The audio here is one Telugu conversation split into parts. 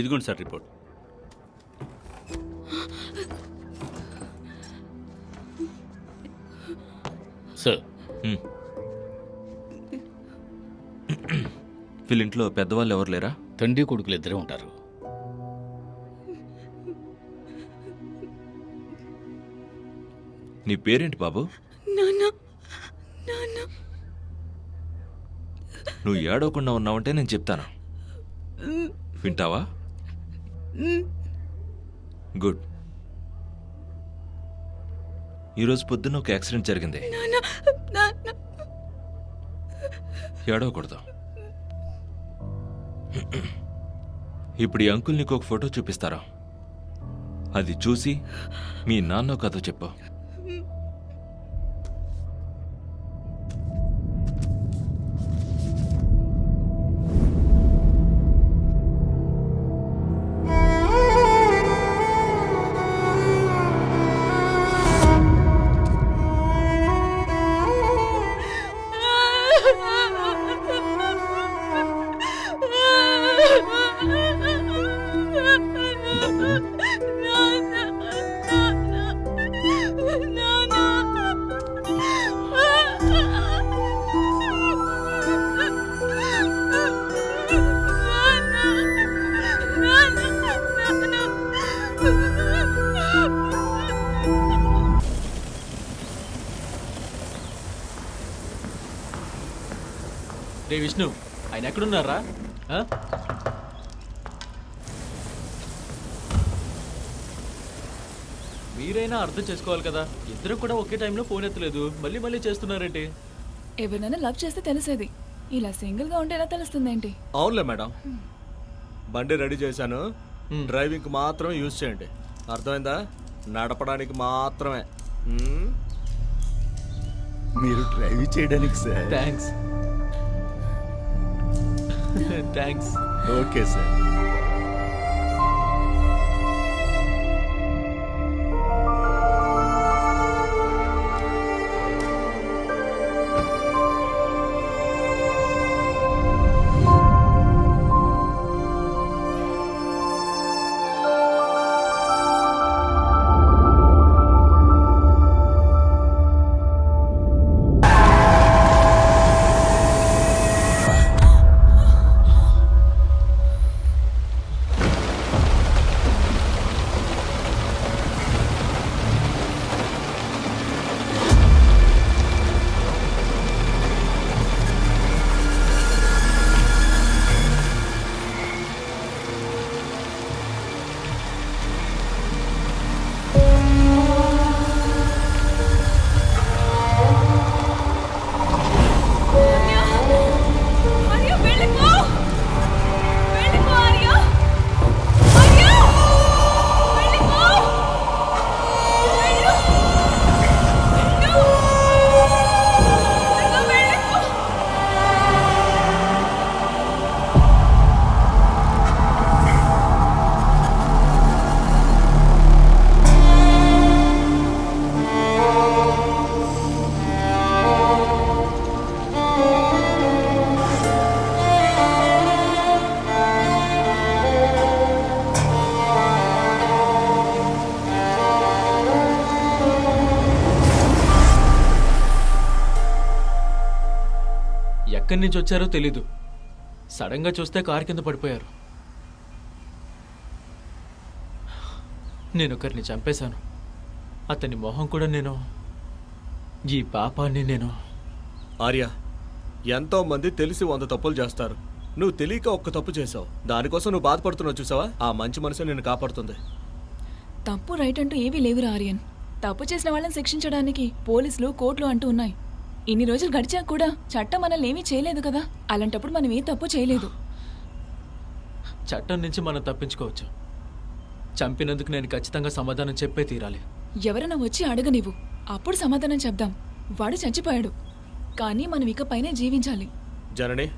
ఇదిగోండి సార్ రిపోర్ట్. సార్ వీళ్ళింట్లో పెద్దవాళ్ళు ఎవరు లేరా? తండ్రి కొడుకులు ఇద్దరే ఉంటారు. నీ పేరేంటి బాబు? నువ్వు ఏడవకుండా ఉన్నావంటే నేను చెప్తాను. వింటావా? గుడ్. ఈరోజు పొద్దున్న ఒక యాక్సిడెంట్ జరిగింది. ఏడవకూడదు. ఇప్పుడు ఈ అంకుల్ నీకు ఒక ఫోటో చూపిస్తారా? అది చూసి మీ నాన్న కథ చెప్పు. రే విష్ణు, ఆయన ఎక్కడున్నారా? మీరైనా అర్థం చేసుకోవాలి కదా, ఇద్దరు కూడా ఒకే టైంలో ఫోన్ ఎత్తలేదు, మళ్ళీ మళ్ళీ చేస్తున్నారేంటి? ఎవరినైనా లవ్ చేస్తే తెలిసేది, ఇలా సింగిల్ గా ఉంటే ఎలా తెలుస్తుంది ఏంటి? అవునులే మేడం, బండి రెడీ చేశాను, డ్రైవింగ్ కి మాత్రమే యూజ్ చేయండి, అర్థమైందా? నడపడానికి మాత్రమే. మీరు డ్రైవ్ చేయడానికి sir. Thanks. Thanks. Okay sir. ఎక్కడి నుంచి వచ్చారో తెలీదు, సడన్ గా చూస్తే కారు కింద పడిపోయారు. నేను ఒకరిని చంపేశాను, అతని మొహం కూడా నేను, ఈ పాపాన్ని నేను. ఆర్య, ఎంతో మంది తెలిసి 100 తప్పులు చేస్తారు, నువ్వు తెలియక ఒక్క తప్పు చేసావు, దానికోసం నువ్వు బాధపడుతున్నావు. చూసావా, ఆ మంచి మనసు నిన్ను కాపాడుతుంది. తప్పు రైట్ అంటూ ఏవీ లేవు ఆర్యన్. తప్పు చేసిన వాళ్ళని శిక్షించడానికి పోలీసులు, కోర్టులు అంటూ ఉన్నాయి. ఇన్ని రోజులు గడిచాక కూడా చట్టం మనల్ని ఏమీ చేయలేదు కదా, అలాంటప్పుడు మనం ఏ తప్పు చేయలేదు. చట్టం నుంచి మనం తప్పించుకోవచ్చు, చంపినందుకు నేను ఖచ్చితంగా సమాధానం చెప్పే తీరాలి. ఎవరైనా వచ్చి అడగనివ్వు, అప్పుడు సమాధానం చెప్దాం. వాడు చచ్చిపోయాడు, కానీ మనం ఇకపైనే జీవించాలి. జనని,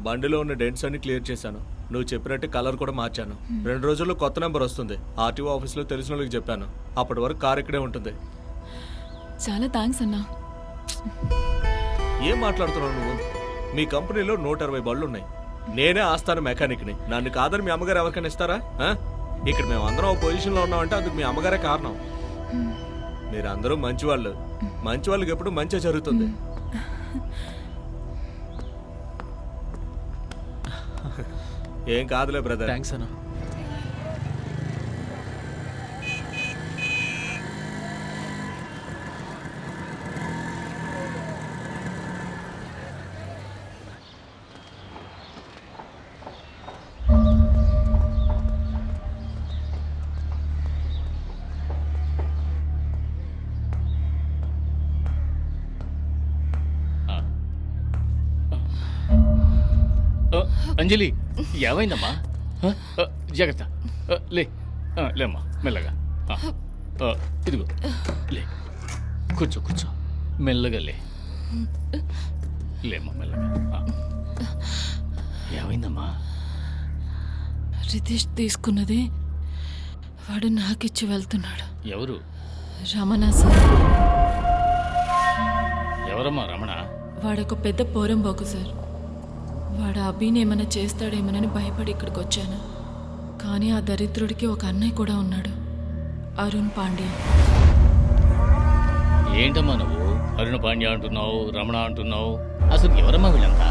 బండిలో ఉన్న డెంట్స్ అన్ని క్లియర్ చేశాను, నువ్వు చెప్పినట్టు కలర్ కూడా మార్చాను. 2 రోజుల్లో కొత్త నెంబర్ వస్తుంది, ఆర్టీఓ ఆఫీస్లో తెలిసిన వాళ్ళకి చెప్పాను. అప్పటి వరకు కార్ ఇక్కడే ఉంటుంది. చాలా థ్యాంక్స్ అన్నా. ఏం మాట్లాడుతున్నావు నువ్వు? మీ కంపెనీలో 120 బళ్ళు ఉన్నాయి, నేనే ఆస్థాన మెకానిక్ని. నన్ను కాదని మీ అమ్మగారు ఎవరికైనా ఇస్తారా? ఆ? ఇక్కడ మేము అందరం ఒక పొజిషన్లో ఉన్నామంటే అందుకు మీ అమ్మగారే కారణం. మీరు అందరూ మంచివాళ్ళు. మంచి వాళ్ళకి ఎప్పుడు మంచి జరుగుతుంది. ఏం కాదులే బ్రదర్. థ్యాంక్స్ అన్న. అంజలి ఏమైందమ్మా? జాగ్రత్త. లే లేమ్మా మెల్లగా. ఇదిగో లే, కూర్చో కూర్చో, మెల్లగా లే. లేమ్మా మెల్లగా. ఏమైందమ్మా? రితీష్ తీసుకున్నది వాడు నాకిచ్చి వెళ్తున్నాడు. ఎవరు? రమణ సార్. ఎవరమ్మా రమణ? వాడొక పెద్ద పోరంబోకు సార్. వాడు అభిని ఏమైనా చేస్తాడేమోనని భయపడి ఇక్కడికి వచ్చాను. కానీ ఆ దరిద్రుడికి ఒక అన్నయ్య కూడా ఉన్నాడు, అరుణ్ పాండ్య. ఏంటమ్మా నువ్వు అరుణ పాండ్య అంటున్నావు, రమణ అంటున్నావు? అసలు ఎవరమ్మా వీళ్ళంతా?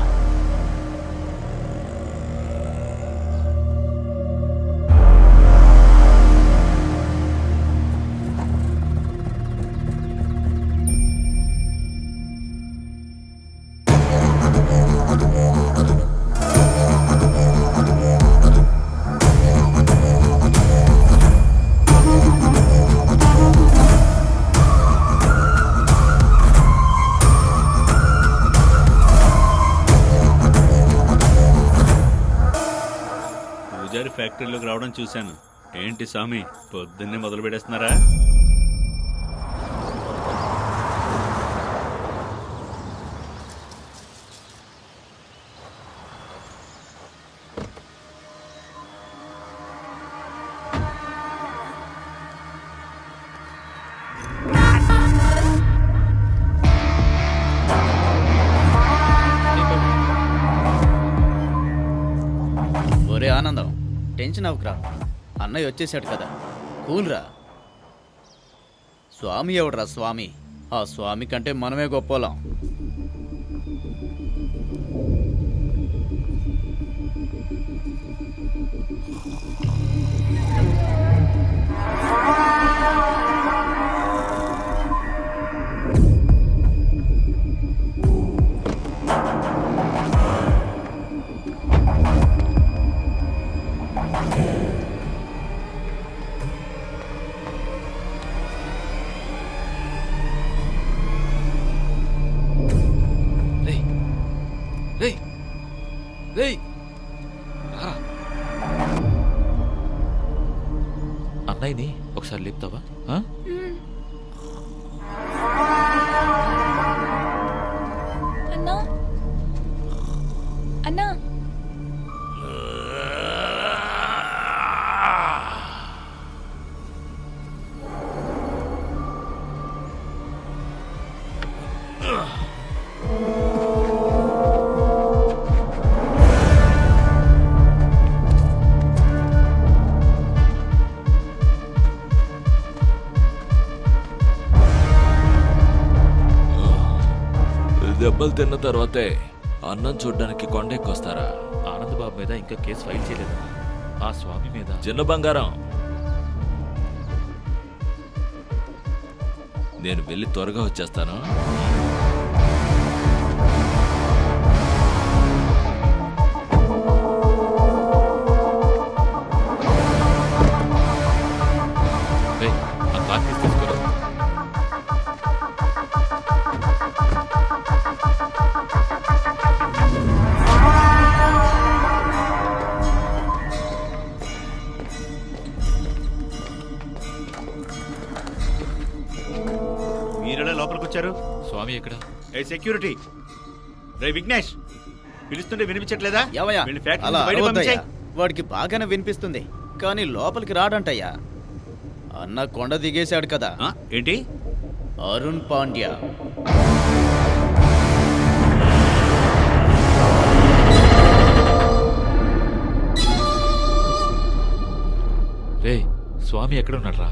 పూజారి ఫ్యాక్టరీలోకి రావడం చూశాను. ఏంటి స్వామి, పొద్దున్నే మొదలు పెడేస్తున్నారా? ఒరే ఆనందం, టెన్షన్ అవ్వకురా. అన్నయ్య వచ్చేసాడు కదా, కూల్రా. స్వామి ఎవడరా స్వామి? ఆ స్వామి కంటే మనమే గొప్పలం. అన్నయ్యని ఒకసారి లేపుతావా? అన్నా అన్నా దెబ్బలు తిన్న తర్వాతే అన్నం చూడ్డానికి కొండెక్కొస్తారా? ఆనందబాబు మీద ఇంకా కేసు ఫైల్ చేయలేదు. ఆ స్వామి మీద. చిన్న బంగారం, నేను వెళ్ళి త్వరగా వచ్చేస్తాను. రేయ్, ఆ కార్ తీసుకెళ్ళి. మీరెలా లోపలికి వచ్చారు? స్వామి ఎక్కడ? ఏ సెక్యూరిటీ, రే విఘ్నేష్, పిలుస్తుంటే వినిపించట్లేదా? ఏవయ్యా, వీళ్ళ ఫ్యాక్టరీ అలా నుంచి బయటకు అరవద్దయ్యా. పంపించేయ్. వాడికి బాగానే వినిపిస్తుంది, కానీ లోపలికి రాడంటయ్యా. అన్న కొండ దిగేశాడు కదా. ఆ, ఏంటి? అరుణ్ పాండ్య. రే స్వామి ఎక్కడ ఉన్నాడ్రా?